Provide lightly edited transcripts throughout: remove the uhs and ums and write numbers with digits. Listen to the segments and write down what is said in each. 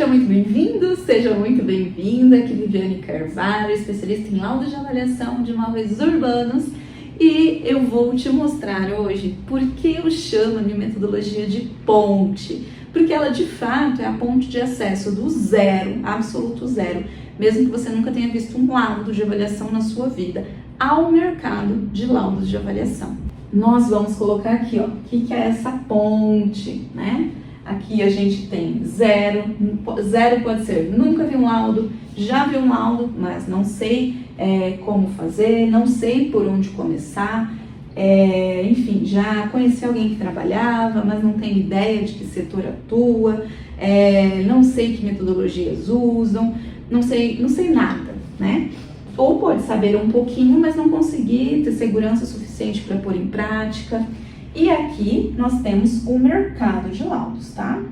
muito bem-vindo, seja muito bem-vinda. Aqui Viviane Carvalho, especialista em laudos de avaliação de imóveis urbanos, e eu vou te mostrar hoje por que eu chamo de metodologia de ponte, porque ela de fato é a ponte de acesso do zero, absoluto zero, mesmo que você nunca tenha visto um laudo de avaliação na sua vida, ao mercado de laudos de avaliação. Nós vamos colocar aqui, ó, o que é essa ponte, né? Aqui a gente tem zero, zero pode ser nunca vi um laudo, já vi um laudo, mas não sei como fazer, não sei por onde começar, enfim, já conheci alguém que trabalhava, mas não tenho ideia de que setor atua, não sei que metodologias usam, não sei nada, né? Ou pode saber um pouquinho, mas não conseguir ter segurança suficiente para pôr em prática. E aqui nós temos o mercado de laudos, tá?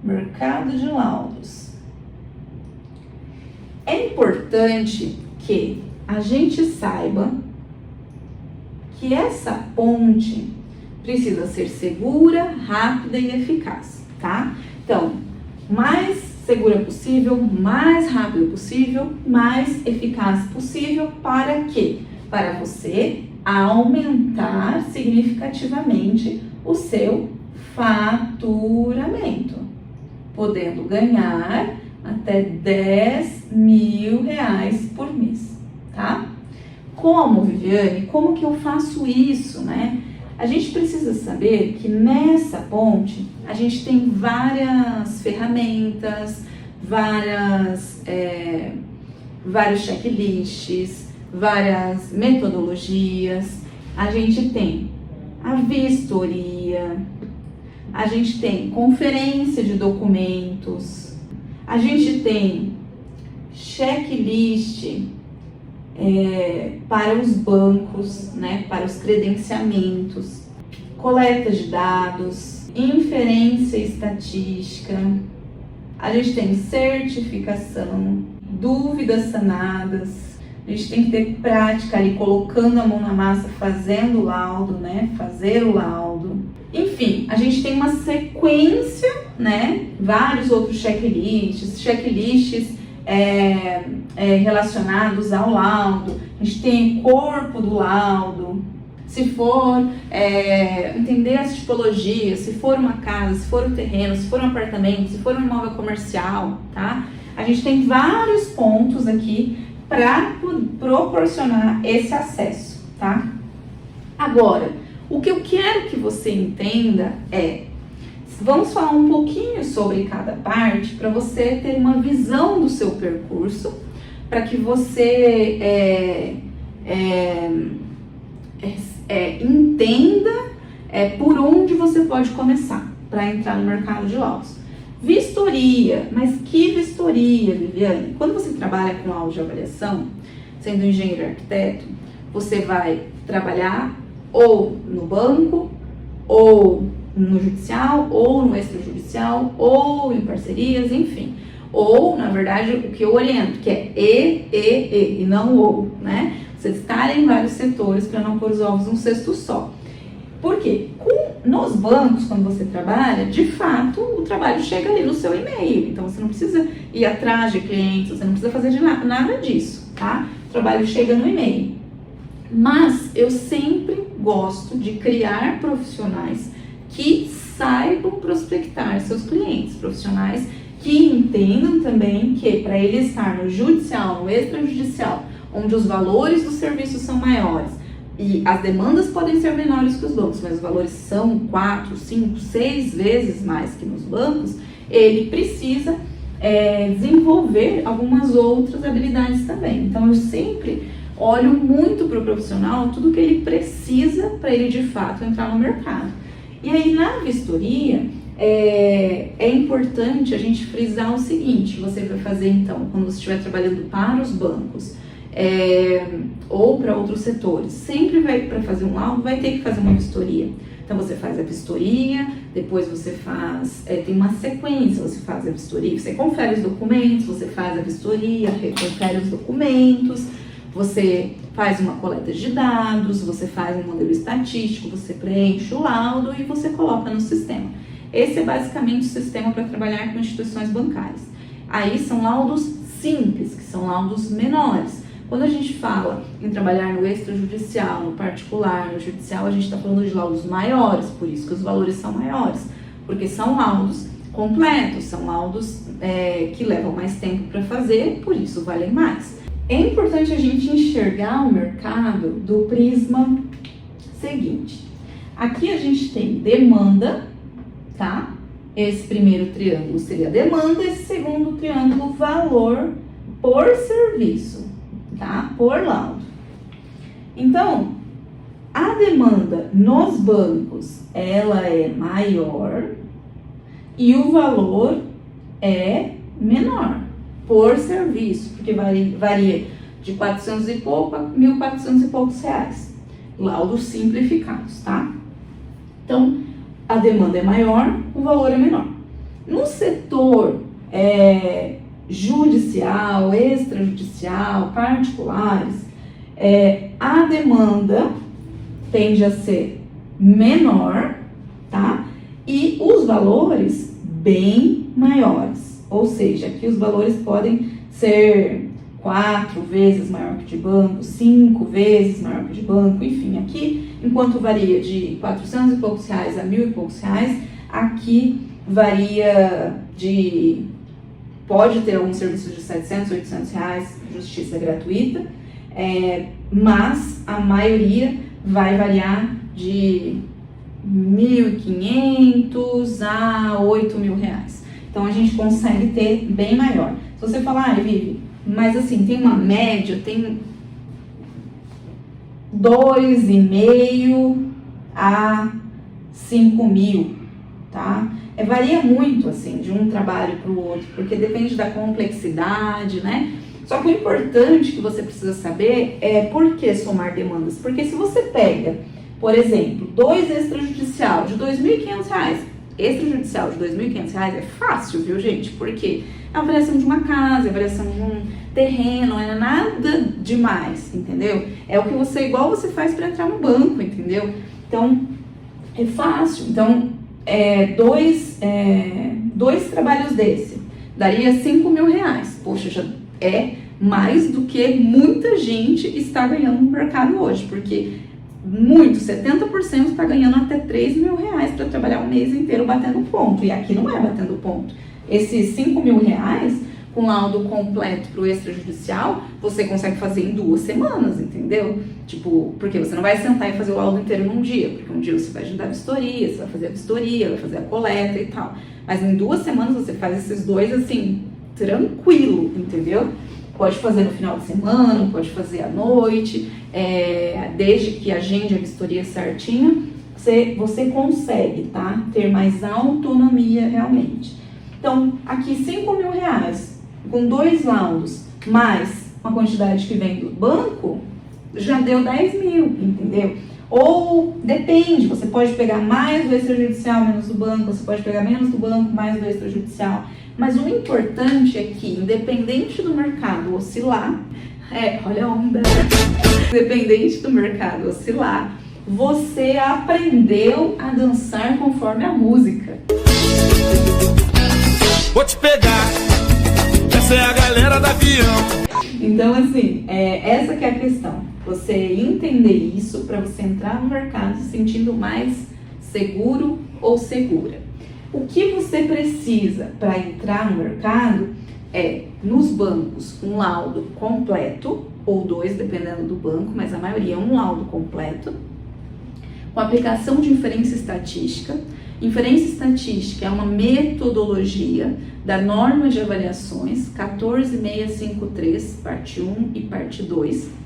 Mercado de laudos. É importante que a gente saiba que essa ponte precisa ser segura, rápida e eficaz, tá? Então, mais segura possível, mais rápido possível, mais eficaz possível, para quê? Para você aumentar significativamente o seu faturamento, podendo ganhar até R$10.000 por mês, tá? Como, Viviane, como que eu faço isso, né? A gente precisa saber que nessa ponte a gente tem várias ferramentas, vários checklists, várias metodologias. A gente tem a vistoria, a gente tem conferência de documentos, a gente tem checklist para os bancos, né, para os credenciamentos, coleta de dados, inferência estatística, a gente tem certificação, dúvidas sanadas. A gente tem que ter prática ali, colocando a mão na massa, fazendo o laudo, né? Fazer o laudo. Enfim, a gente tem uma sequência, né? Vários outros checklists relacionados ao laudo. A gente tem o corpo do laudo. Se for entender as tipologias, se for uma casa, se for um terreno, se for um apartamento, se for um imóvel comercial, tá? A gente tem vários pontos aqui para proporcionar esse acesso, tá? Agora, o que eu quero que você entenda vamos falar um pouquinho sobre cada parte para você ter uma visão do seu percurso, para que você entenda por onde você pode começar para entrar no mercado de laudos. Vistoria, mas que vistoria, Viviane? Quando você trabalha com laudo de avaliação, sendo engenheiro e arquiteto, você vai trabalhar ou no banco, ou no judicial, ou no extrajudicial, ou em parcerias, enfim. Ou, na verdade, o que eu oriento, que é e não ou, né? Você estar em vários setores para não pôr os ovos num cesto só. Por quê? Nos bancos, quando você trabalha, de fato, o trabalho chega ali no seu e-mail. Então, você não precisa ir atrás de clientes, você não precisa fazer nada disso, tá? O trabalho chega no e-mail. Mas eu sempre gosto de criar profissionais que saibam prospectar seus clientes, profissionais que entendam também que para ele estar no judicial, no extrajudicial, onde os valores dos serviços são maiores, e as demandas podem ser menores que os bancos, mas os valores são 4, 5, 6 vezes mais que nos bancos, ele precisa desenvolver algumas outras habilidades também. Então, eu sempre olho muito para o profissional, tudo que ele precisa para ele, de fato, entrar no mercado. E aí, na vistoria, é importante a gente frisar o seguinte: você vai fazer, então, quando você estiver trabalhando para os bancos, ou para outros setores, sempre para fazer um laudo, vai ter que fazer uma vistoria. Então, você faz a vistoria, depois você faz, tem uma sequência, você faz a vistoria, você confere os documentos, você faz a vistoria, reconfere os documentos, você faz uma coleta de dados, você faz um modelo estatístico, você preenche o laudo e você coloca no sistema. Esse é basicamente o sistema para trabalhar com instituições bancárias. Aí são laudos simples, que são laudos menores. Quando a gente fala em trabalhar no extrajudicial, no particular, no judicial, a gente está falando de laudos maiores, por isso que os valores são maiores, porque são laudos completos, são laudos que levam mais tempo para fazer, por isso valem mais. É importante a gente enxergar o mercado do prisma seguinte. Aqui a gente tem demanda, tá? Esse primeiro triângulo seria demanda, esse segundo triângulo valor por serviço, tá? Por laudo. Então, a demanda nos bancos, ela é maior e o valor é menor por serviço, porque varia de 400 e pouco a 1.400 e poucos reais. Laudos simplificados, tá? Então, a demanda é maior, o valor é menor. No setor judicial, extrajudicial, particulares, a demanda tende a ser menor, tá? E os valores bem maiores. Ou seja, aqui os valores podem ser 4 vezes maior que de banco, 5 vezes maior que de banco, enfim, aqui, enquanto varia de 400 e poucos reais a 1.000 e poucos reais, aqui varia pode ter algum serviço de 700, 800 reais, justiça gratuita, mas a maioria vai variar de 1.500 a 8.000 reais. Então, a gente consegue ter bem maior. Se você falar, Vivi, mas assim, tem uma média, tem 2,5 a 5.000, tá? Varia muito, assim, de um trabalho para o outro, porque depende da complexidade, né? Só que o importante que você precisa saber é por que somar demandas. Porque se você pega, por exemplo, 2 extrajudicial de R$ 2.500, extrajudicial de R$ 2.500 é fácil, viu, gente? Porque é a avaliação de uma casa, é a avaliação de um terreno, não é nada demais, entendeu? É o que igual você faz para entrar no banco, entendeu? Então, é fácil. Então, dois trabalhos desse daria R$ 5.000. Poxa, já é mais do que muita gente está ganhando no mercado hoje, porque 70% está ganhando até R$ 3.000 para trabalhar um mês inteiro batendo ponto. E aqui não é batendo ponto. Esses R$ 5.000 com laudo completo para o extrajudicial, você consegue fazer em 2 semanas, entendeu? Tipo, porque você não vai sentar e fazer o laudo inteiro num dia, porque um dia você vai agendar a vistoria, você vai fazer a vistoria, vai fazer a coleta e tal. Mas em 2 semanas você faz esses dois, assim, tranquilo, entendeu? Pode fazer no final de semana, pode fazer à noite, desde que agende a vistoria certinho, você consegue, tá? Ter mais autonomia realmente. Então, aqui R$ 5.000, com 2 laudos, mais uma quantidade que vem do banco, já deu 10.000, entendeu? Ou depende, você pode pegar mais do extrajudicial, menos do banco, você pode pegar menos do banco, mais do extrajudicial. Mas o importante é que, independente do mercado oscilar, olha a onda, independente do mercado oscilar, você aprendeu a dançar conforme a música. Vou te pegar, essa é a galera da avião. Então, assim, essa que é a questão. Você entender isso para você entrar no mercado se sentindo mais seguro ou segura. O que você precisa para entrar no mercado nos bancos, um laudo completo, ou 2, dependendo do banco, mas a maioria é um laudo completo, com aplicação de inferência estatística. Inferência estatística é uma metodologia da norma de avaliações 14653, parte 1 e parte 2.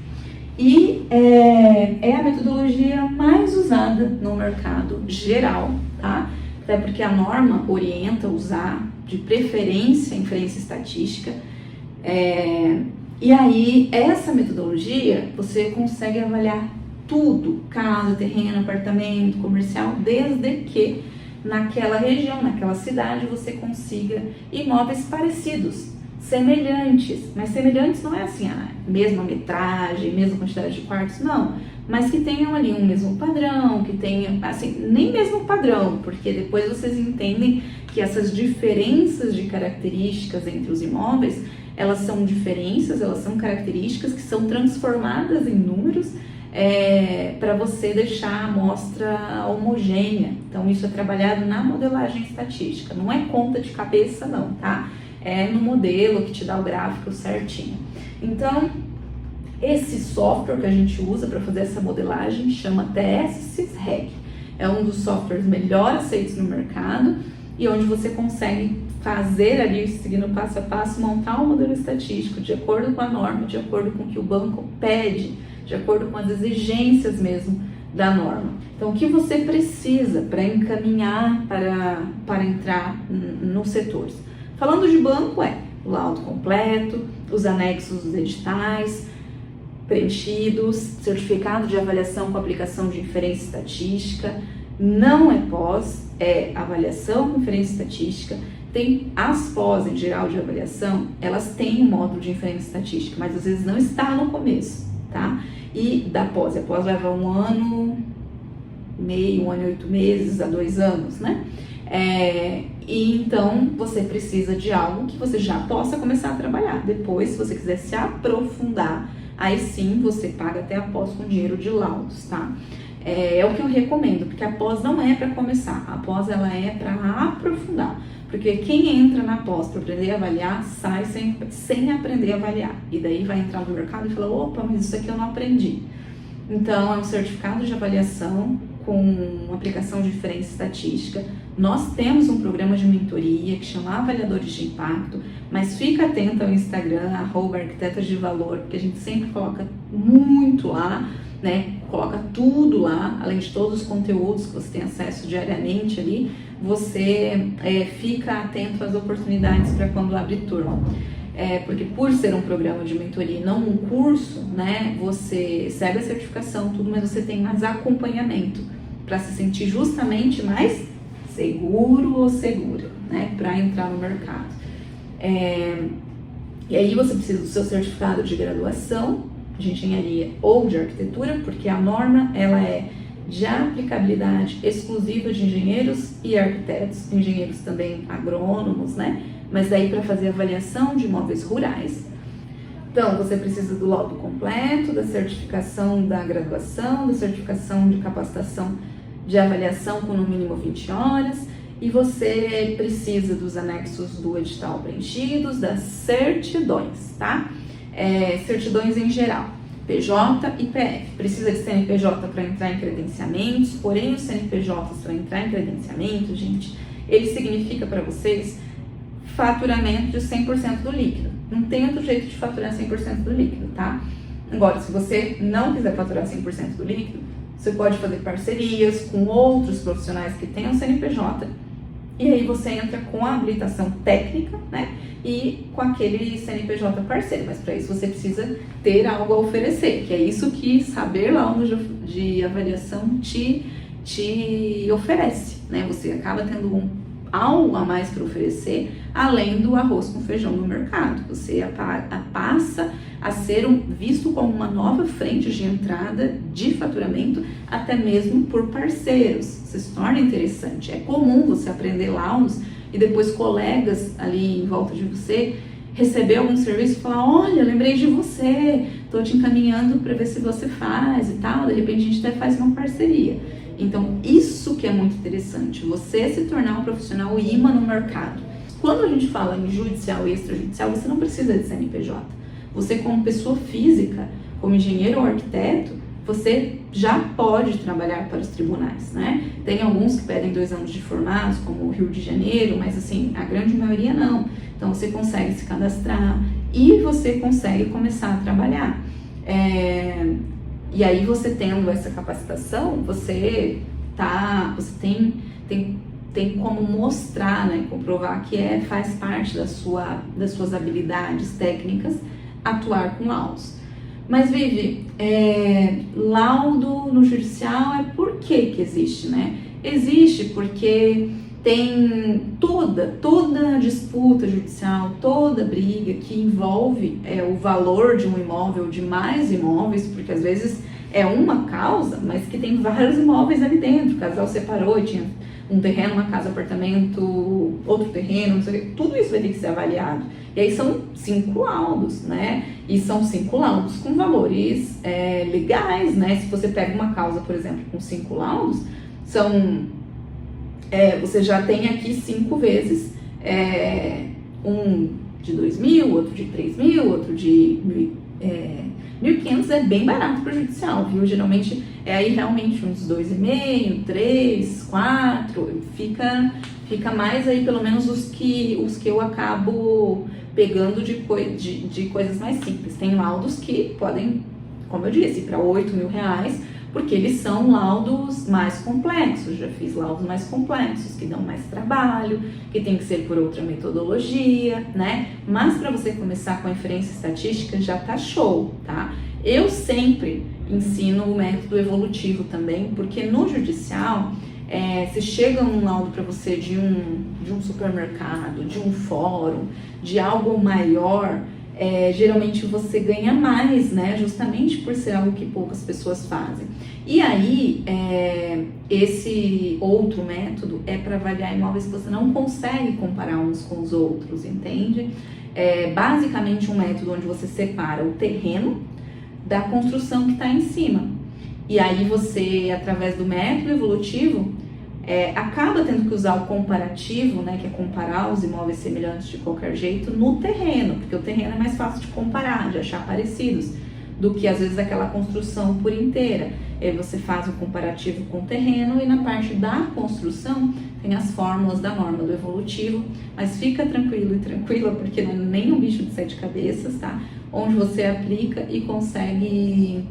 E é a metodologia mais usada no mercado geral, tá? Até porque a norma orienta a usar de preferência a inferência estatística. E aí, essa metodologia, você consegue avaliar tudo, casa, terreno, apartamento, comercial, desde que naquela região, naquela cidade, você consiga imóveis parecidos. semelhantes, mas semelhantes não é assim, a mesma metragem, mesma quantidade de quartos, não, mas que tenham ali um mesmo padrão, que tenham, assim, nem mesmo padrão, porque depois vocês entendem que essas diferenças de características entre os imóveis, elas são diferenças, elas são características que são transformadas em números para você deixar a amostra homogênea. Então isso é trabalhado na modelagem estatística, não é conta de cabeça não, tá? É no modelo que te dá o gráfico certinho. Então, esse software que a gente usa para fazer essa modelagem chama TS6REG. É um dos softwares melhor aceitos no mercado e onde você consegue fazer ali, seguindo passo a passo, montar um modelo estatístico de acordo com a norma, de acordo com o que o banco pede, de acordo com as exigências mesmo da norma. Então, o que você precisa para encaminhar para entrar nos setores? Falando de banco, o laudo completo, os anexos dos editais preenchidos, certificado de avaliação com aplicação de inferência estatística, não é pós, é avaliação com inferência estatística. Tem as pós em geral de avaliação, elas têm um módulo de inferência estatística, mas às vezes não está no começo, tá? E da pós, a pós leva 1 ano, meio, 1 ano e 8 meses, a 2 anos, né? E então você precisa de algo que você já possa começar a trabalhar. Depois, se você quiser se aprofundar, aí sim você paga até a pós com dinheiro de laudos, tá? É o que eu recomendo, porque a pós não é para começar, a pós ela é para aprofundar. Porque quem entra na pós para aprender a avaliar, sai sem aprender a avaliar. E daí vai entrar no mercado e fala, opa, mas isso aqui eu não aprendi. Então, é um certificado de avaliação com aplicação de inferência estatística. Nós temos um programa de mentoria que chama Avaliadores de Impacto, mas fica atento ao Instagram, @arquitetas de valor, porque a gente sempre coloca muito lá, né? Coloca tudo lá, além de todos os conteúdos que você tem acesso diariamente ali, você fica atento às oportunidades para quando abre turma. Porque por ser um programa de mentoria e não um curso, né, você recebe a certificação, tudo, mas você tem mais acompanhamento para se sentir justamente mais seguro ou segura, né, para entrar no mercado. E aí você precisa do seu certificado de graduação de engenharia ou de arquitetura, porque a norma ela é de aplicabilidade exclusiva de engenheiros e arquitetos, engenheiros também agrônomos, né? Mas daí para fazer avaliação de imóveis rurais. Então, você precisa do laudo completo, da certificação da graduação, da certificação de capacitação de avaliação com no mínimo 20 horas, e você precisa dos anexos do edital preenchidos, das certidões, tá? Certidões em geral, PJ e PF. Precisa de CNPJ para entrar em credenciamentos, porém os CNPJs para entrar em credenciamento, gente, ele significa para vocês faturamento de 100% do líquido. Não tem outro jeito de faturar 100% do líquido, tá? Agora, se você não quiser faturar 100% do líquido, você pode fazer parcerias com outros profissionais que tenham CNPJ, e aí você entra com a habilitação técnica, né? E com aquele CNPJ parceiro, mas para isso você precisa ter algo a oferecer, que é isso que saber laudo de avaliação te oferece, né? Você acaba tendo algo a mais para oferecer, além do arroz com feijão no mercado. Você passa a ser visto como uma nova frente de entrada de faturamento, até mesmo por parceiros. Isso se torna interessante. É comum você aprender laudos e depois colegas ali em volta de você receber algum serviço e falar, olha, lembrei de você, estou te encaminhando para ver se você faz e tal, de repente a gente até faz uma parceria. Então, isso que é muito interessante, você se tornar um profissional imã no mercado. Quando a gente fala em judicial e extrajudicial, você não precisa de CNPJ. Você, como pessoa física, como engenheiro ou arquiteto, você já pode trabalhar para os tribunais, né? Tem alguns que pedem 2 anos de formados, como o Rio de Janeiro, mas assim, a grande maioria não. Então, você consegue se cadastrar e você consegue começar a trabalhar. E aí, você tendo essa capacitação, você tem como mostrar, né, comprovar que faz parte das suas habilidades técnicas atuar com laudos. Mas, Vivi, laudo no judicial por que existe, né? Existe porque tem toda disputa judicial, toda briga que envolve o valor de um imóvel, de mais imóveis, porque às vezes é uma causa, mas que tem vários imóveis ali dentro. O casal separou e tinha um terreno, uma casa, apartamento, outro terreno, não sei o que. Tudo isso vai ter que ser avaliado. E aí são 5 laudos, né? E são 5 laudos com valores legais, né? Se você pega uma causa, por exemplo, com 5 laudos, você já tem aqui 5 vezes, um de 2.000, outro de 3.000, outro de 1.500, é bem barato para o judicial, viu? Geralmente é aí realmente uns 2,5, 3, 4, fica mais aí pelo menos os que eu acabo pegando de coisas mais simples. Tem laudos que podem, como eu disse, ir para R$8.000, porque eles são laudos mais complexos. Já fiz laudos mais complexos, que dão mais trabalho, que tem que ser por outra metodologia, né? Mas para você começar com a inferência estatística já tá show, tá? Eu sempre ensino o método evolutivo também, porque no judicial, se chega um laudo para você de um supermercado, de um fórum, de algo maior, geralmente você ganha mais, né? Justamente por ser algo que poucas pessoas fazem. E aí, esse outro método é para avaliar imóveis que você não consegue comparar uns com os outros, entende? É basicamente um método onde você separa o terreno da construção que está em cima. E aí você, através do método evolutivo, acaba tendo que usar o comparativo, né, que é comparar os imóveis semelhantes de qualquer jeito no terreno, porque o terreno é mais fácil de comparar, de achar parecidos, do que às vezes aquela construção por inteira. Aí você faz o comparativo com o terreno e na parte da construção tem as fórmulas da norma do evolutivo, mas fica tranquilo e tranquila, porque não é nem um bicho de 7 cabeças, tá? Onde você aplica e consegue,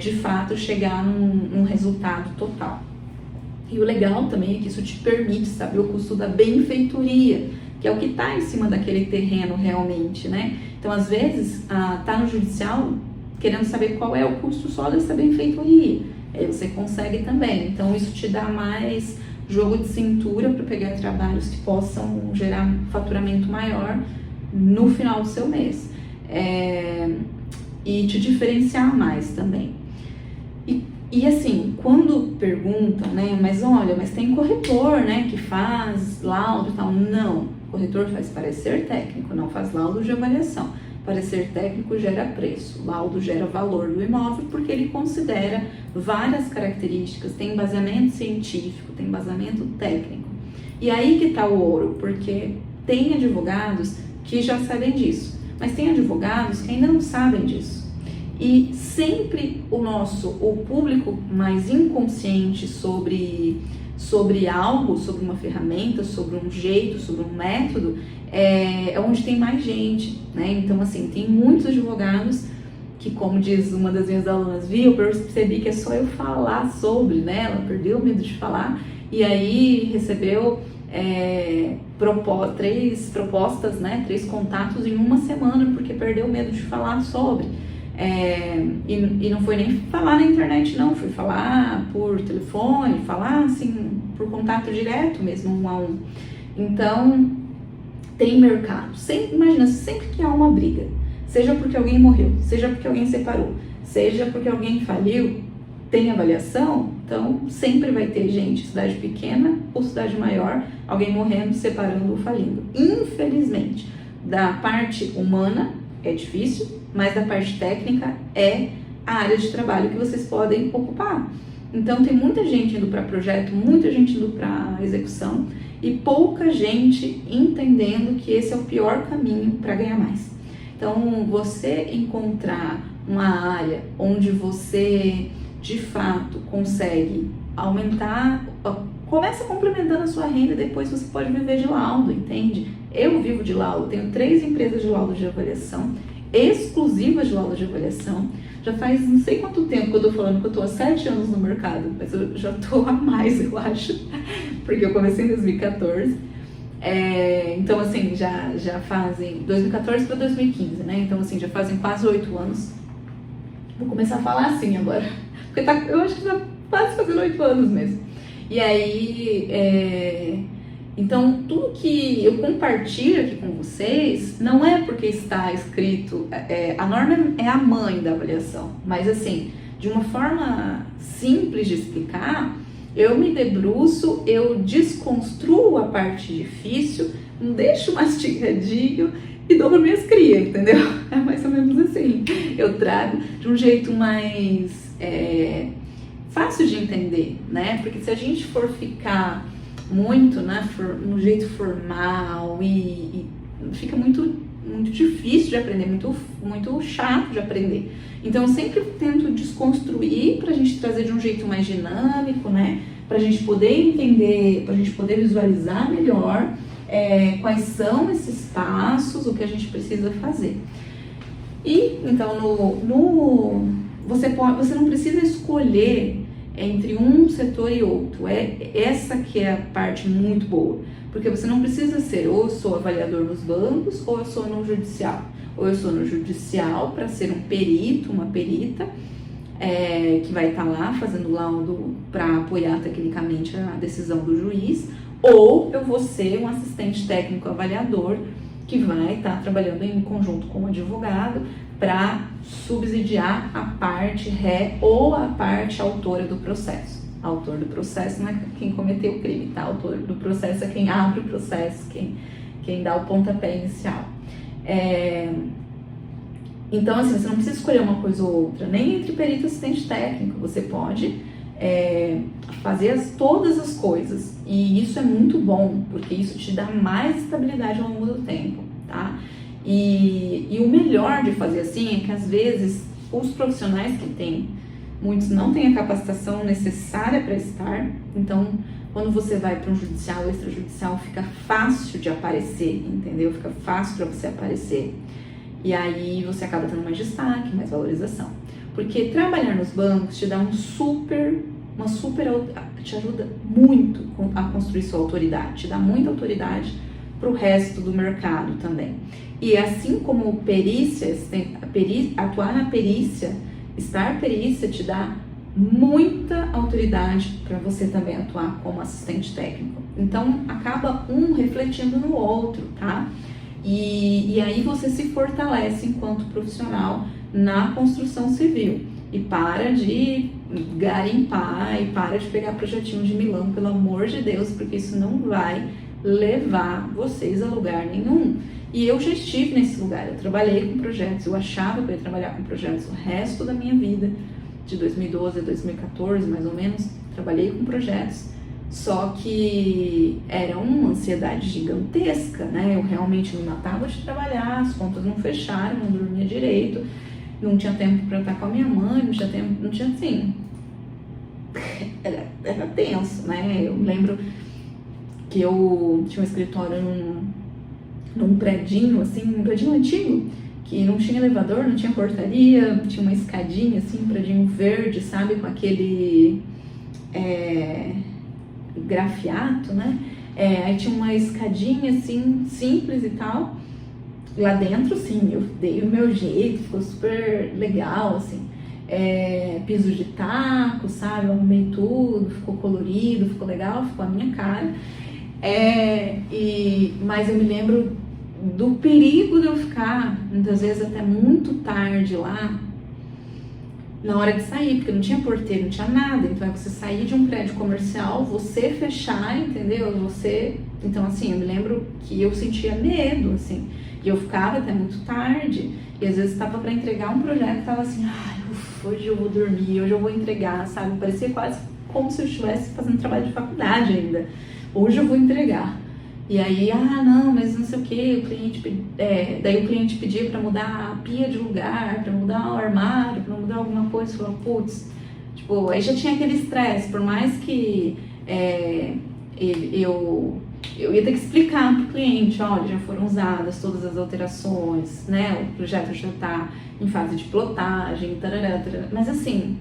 de fato, chegar num resultado total. E o legal também é que isso te permite saber o custo da benfeitoria, que é o que está em cima daquele terreno realmente, né? Então, às vezes, tá no judicial querendo saber qual é o custo só dessa benfeitoria. Aí você consegue também. Então, isso te dá mais jogo de cintura para pegar trabalhos que possam gerar faturamento maior no final do seu mês. E te diferenciar mais também. E assim, quando perguntam, né, mas tem corretor, né, que faz laudo e tal. Não, corretor faz parecer técnico, não faz laudo de avaliação. Parecer técnico gera preço, laudo gera valor do imóvel, porque ele considera várias características, tem embasamento científico, tem embasamento técnico. E aí que tá o ouro, porque tem advogados que já sabem disso, mas tem advogados que ainda não sabem disso. E sempre o público mais inconsciente sobre algo, sobre uma ferramenta, sobre um jeito, sobre um método, é onde tem mais gente, né? Então, assim, tem muitos advogados que, como diz uma das minhas alunas, eu percebi que é só eu falar sobre, né? Ela perdeu o medo de falar e aí recebeu 3 propostas, né? 3 contatos em uma semana porque perdeu o medo de falar sobre. E não foi nem falar na internet, não, foi falar por telefone, falar assim, por contato direto mesmo, 1 a 1. Então, tem mercado. Imagina, sempre que há uma briga, seja porque alguém morreu, seja porque alguém separou, seja porque alguém faliu, tem avaliação, então sempre vai ter gente, cidade pequena ou cidade maior, alguém morrendo, separando ou falindo. Infelizmente, da parte humana é difícil, mas da parte técnica é a área de trabalho que vocês podem ocupar. Então tem muita gente indo para projeto, muita gente indo para execução e pouca gente entendendo que esse é o pior caminho para ganhar mais. Então você encontrar uma área onde você de fato consegue aumentar, começa complementando a sua renda e depois você pode viver de laudo, entende? Eu vivo de laudo, tenho 3 empresas de laudo de avaliação, exclusivas de laudo de avaliação. Já faz não sei quanto tempo que eu tô falando que eu tô há 7 anos no mercado, mas eu já tô há mais, eu acho, porque eu comecei em 2014. Então, assim, já fazem 2014 para 2015, né? Então, assim, já fazem quase 8 anos. Vou começar a falar assim agora, porque eu acho que tá quase fazendo 8 anos mesmo. E aí, Então, tudo que eu compartilho aqui com vocês não é porque está escrito, a norma é a mãe da avaliação, mas assim, de uma forma simples de explicar, eu me debruço, eu desconstruo a parte difícil, não deixo mastigadinho e dou para minhas crias, entendeu? É mais ou menos assim. Eu trago de um jeito mais fácil de entender, né? Porque se a gente for ficar muito, né, no jeito formal e fica muito difícil de aprender, muito chato de aprender. Então eu sempre tento desconstruir pra gente trazer de um jeito mais dinâmico, né, pra gente poder entender, pra gente poder visualizar melhor quais são esses passos, o que a gente precisa fazer. E então você não precisa escolher entre um setor e outro, essa que é a parte muito boa, porque você não precisa ser, ou eu sou avaliador nos bancos, ou eu sou no judicial, ou eu sou no judicial para ser um perito, uma perita, que vai estar lá fazendo laudo para apoiar tecnicamente a decisão do juiz, ou eu vou ser um assistente técnico avaliador que vai estar trabalhando em conjunto com o advogado para subsidiar a parte ré ou a parte autora do processo. Autor do processo não é quem cometeu o crime, tá? Autor do processo é quem abre o processo, quem dá o pontapé inicial. Então, assim, você não precisa escolher uma coisa ou outra, nem entre perito e assistente técnico. Você pode fazer todas as coisas. E isso é muito bom, porque isso te dá mais estabilidade ao longo do tempo, tá? E o melhor de fazer assim é que, às vezes, os profissionais que têm, muitos não têm a capacitação necessária para estar. Então, quando você vai para um judicial ou extrajudicial, fica fácil de aparecer, entendeu? Fica fácil para você aparecer. E aí você acaba tendo mais destaque, mais valorização. Porque trabalhar nos bancos te dá te ajuda muito a construir sua autoridade, te dá muita autoridade para o resto do mercado também. E assim como atuar na perícia, estar perícia te dá muita autoridade para você também atuar como assistente técnico. Então acaba um refletindo no outro, tá? E aí você se fortalece enquanto profissional na construção civil e para de garimpar e para de pegar projetinho de milão, pelo amor de Deus, porque isso não vai levar vocês a lugar nenhum. E eu já estive nesse lugar, eu trabalhei com projetos, eu achava que eu ia trabalhar com projetos o resto da minha vida, de 2012 a 2014 mais ou menos, trabalhei com projetos, só que era uma ansiedade gigantesca, né? Eu realmente me matava de trabalhar, as contas não fecharam, não dormia direito, não tinha tempo para estar com a minha mãe, não tinha assim, era tenso, né? Eu lembro que eu tinha um escritório num predinho, assim, um predinho antigo, que não tinha elevador, não tinha portaria, tinha uma escadinha, assim, um predinho verde, sabe, com aquele grafiato, né? Aí tinha uma escadinha, assim, simples e tal. Lá dentro, sim, eu dei o meu jeito, ficou super legal, assim. Piso de taco, sabe? Eu arrumei tudo, ficou colorido, ficou legal, ficou a minha cara. Mas eu me lembro do perigo de eu ficar, muitas vezes até muito tarde lá, na hora de sair, porque não tinha porteiro, não tinha nada. Então é você sair de um prédio comercial, você fechar, entendeu? Então assim, eu me lembro que eu sentia medo, assim, e eu ficava até muito tarde, e às vezes estava para entregar um projeto, tava assim, hoje eu vou dormir, hoje eu vou entregar, sabe? Parecia quase como se eu estivesse fazendo trabalho de faculdade ainda. Hoje eu vou entregar. E aí, não, mas não sei o que, daí o cliente pedia para mudar a pia de lugar, para mudar o armário, para mudar alguma coisa, eu falava, putz, tipo, aí já tinha aquele estresse, por mais que eu ia ter que explicar para o cliente, olha, já foram usadas todas as alterações, né, o projeto já está em fase de plotagem, tarará, mas assim,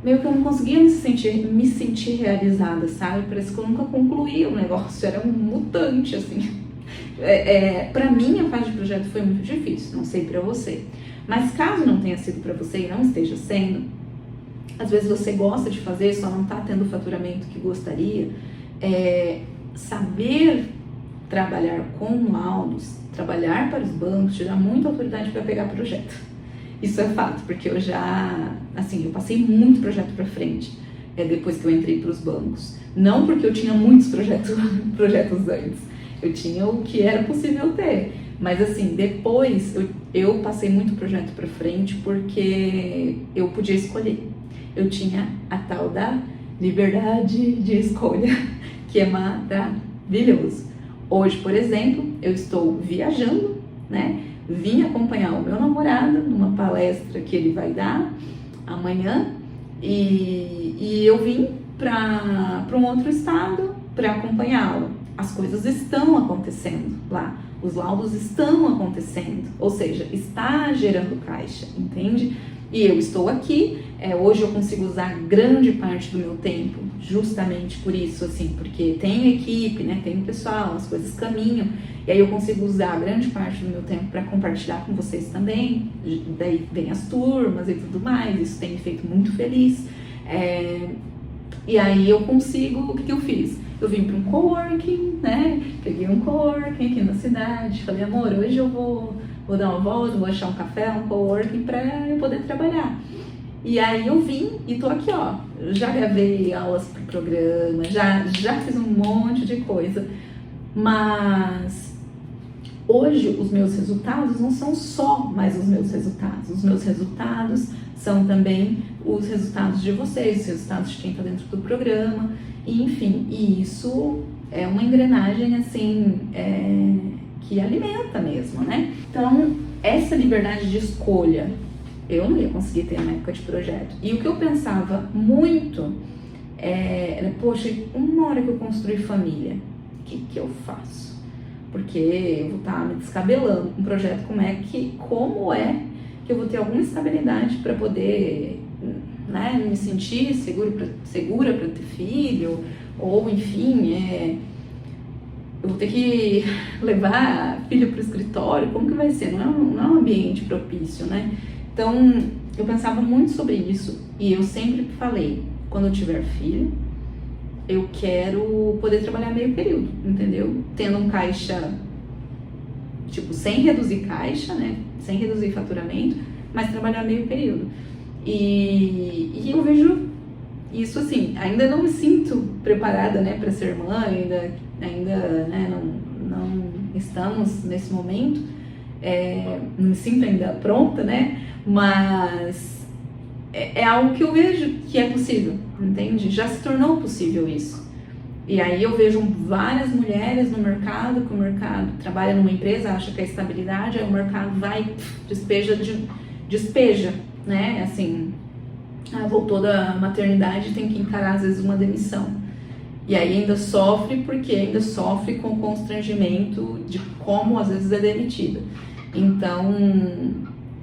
meio que eu não conseguia me sentir realizada, sabe? Parece que eu nunca concluí o negócio, era um mutante, assim. Pra mim, a fase de projeto foi muito difícil, não sei pra você. Mas caso não tenha sido pra você e não esteja sendo, às vezes você gosta de fazer, só não tá tendo o faturamento que gostaria, saber trabalhar com laudos, trabalhar para os bancos, te dá muita autoridade para pegar projeto. Isso é fato, porque eu já, assim, eu passei muito projeto para frente depois que eu entrei para os bancos. Não porque eu tinha muitos projetos antes, eu tinha o que era possível ter. Mas assim, depois eu passei muito projeto para frente porque eu podia escolher. Eu tinha a tal da liberdade de escolha, que é maravilhoso. Hoje, por exemplo, eu estou viajando, né? Vim acompanhar o meu namorado numa palestra que ele vai dar amanhã e eu vim para um outro estado para acompanhá-lo. As coisas estão acontecendo lá, os laudos estão acontecendo, ou seja, está gerando caixa, entende? E eu estou aqui, hoje eu consigo usar grande parte do meu tempo justamente por isso, assim, porque tenho equipe, né, tenho pessoal, as coisas caminham, e aí eu consigo usar grande parte do meu tempo para compartilhar com vocês também, daí vem as turmas e tudo mais, isso tem me feito muito feliz, e aí eu consigo, o que eu fiz? Eu vim para um coworking, né, peguei um coworking aqui na cidade, falei, amor, hoje eu vou dar uma volta, vou achar um café, um coworking para eu poder trabalhar. E aí eu vim e tô aqui, ó, já gravei aulas pro programa, já fiz um monte de coisa, mas hoje os meus resultados não são só mais os meus resultados são também os resultados de vocês, os resultados de quem tá dentro do programa, e, enfim, e isso é uma engrenagem, assim, que alimenta mesmo, né? Então, essa liberdade de escolha, eu não ia conseguir ter na época de projeto. E o que eu pensava muito era, poxa, uma hora que eu construir família, o que eu faço? Porque eu vou estar me descabelando com um projeto, como é que eu vou ter alguma estabilidade para poder, né, me sentir segura para ter filho, ou enfim, eu vou ter que levar filho para o escritório, como que vai ser? Não é um ambiente propício, né? Então, eu pensava muito sobre isso e eu sempre falei, quando eu tiver filho, eu quero poder trabalhar meio período, entendeu? Tendo um caixa, tipo, sem reduzir caixa, né? Sem reduzir faturamento, mas trabalhar meio período. E eu vejo isso assim, ainda não me sinto preparada, né, para ser mãe, ainda né, não estamos nesse momento, não me sinto ainda pronta, né, mas é algo que eu vejo que é possível, entende? Já se tornou possível isso. E aí eu vejo várias mulheres no mercado, que o mercado trabalha numa empresa, acha que é estabilidade, aí o mercado vai, despeja, né, assim, voltou da maternidade e tem que encarar às vezes uma demissão. E aí ainda sofre porque ainda sofre com o constrangimento de como às vezes é demitida. Então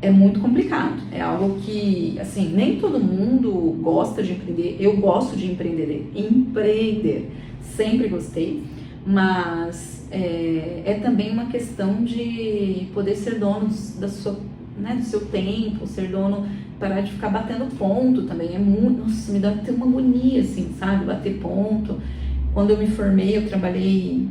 é muito complicado, é algo que, assim, nem todo mundo gosta de empreender, eu gosto de empreender, sempre gostei, mas é também uma questão de poder ser dono do seu tempo, ser dono, parar de ficar batendo ponto também, nossa, me dá até uma agonia, assim, sabe, bater ponto. Quando eu me formei, eu trabalhei,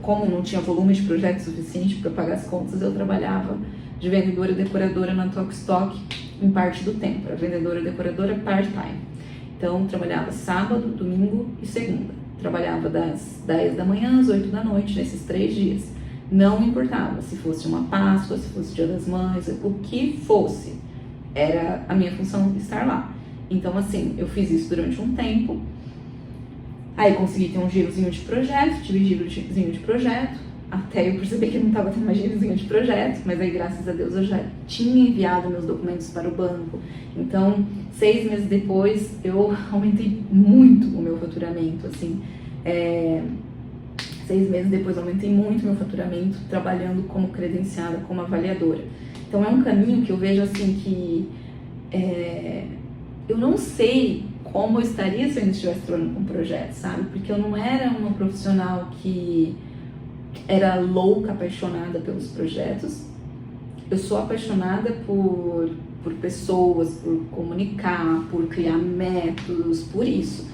como não tinha volume de projeto suficiente para pagar as contas, eu trabalhava de vendedora e decoradora na Tokstok em parte do tempo, era vendedora e decoradora part-time. Então, trabalhava sábado, domingo e segunda. Trabalhava das 10 da manhã às 8 da noite, nesses 3 dias. Não importava se fosse uma Páscoa, se fosse Dia das Mães, o que fosse, era a minha função estar lá. Então, assim, eu fiz isso durante um tempo, aí consegui ter um girozinho de projeto, tive girozinho de projeto, até eu perceber que não estava tendo mais girozinho de projeto, mas aí, graças a Deus, eu já tinha enviado meus documentos para o banco. Então, 6 meses depois, eu aumentei muito o meu faturamento, assim, 6 meses depois aumentei muito meu faturamento trabalhando como credenciada, como avaliadora. Então é um caminho que eu vejo assim que eu não sei como eu estaria se eu ainda estivesse trabalhando com um projeto, sabe? Porque eu não era uma profissional que era louca, apaixonada pelos projetos. Eu sou apaixonada por pessoas, por comunicar, por criar métodos, por isso.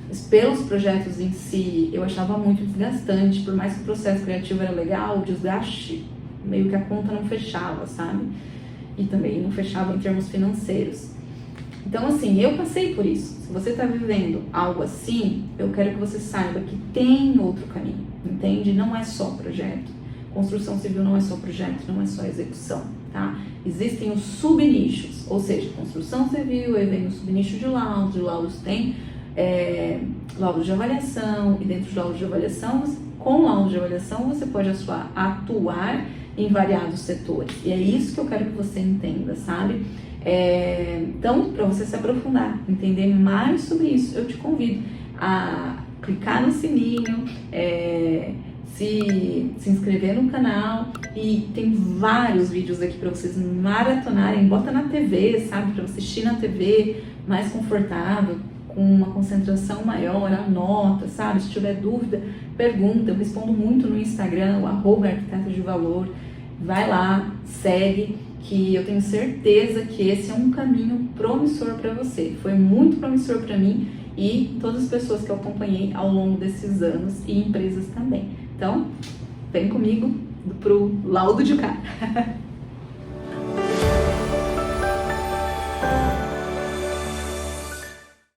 Mas pelos projetos em si, eu achava muito desgastante, por mais que o processo criativo era legal, o desgaste, meio que a conta não fechava, sabe? E também não fechava em termos financeiros. Então, assim, eu passei por isso. Se você está vivendo algo assim, eu quero que você saiba que tem outro caminho, entende? Não é só projeto. Construção civil não é só projeto, não é só execução, tá? Existem os subnichos, ou seja, construção civil, aí vem o subnicho de laudos tem laudos de avaliação, e dentro de laudos de avaliação, com laudos de avaliação, você pode atuar em variados setores. E é isso que eu quero que você entenda, sabe? Então, para você se aprofundar, entender mais sobre isso, eu te convido a clicar no sininho, se inscrever no canal, e tem vários vídeos aqui para vocês maratonarem. Bota na TV, sabe? Para você assistir na TV mais confortável, com uma concentração maior, anota, sabe? Se tiver dúvida, pergunta. Eu respondo muito no Instagram, o @arquiteto de valor. Vai lá, segue, que eu tenho certeza que esse é um caminho promissor para você. Foi muito promissor para mim e todas as pessoas que eu acompanhei ao longo desses anos, e empresas também. Então, vem comigo pro laudo de cá.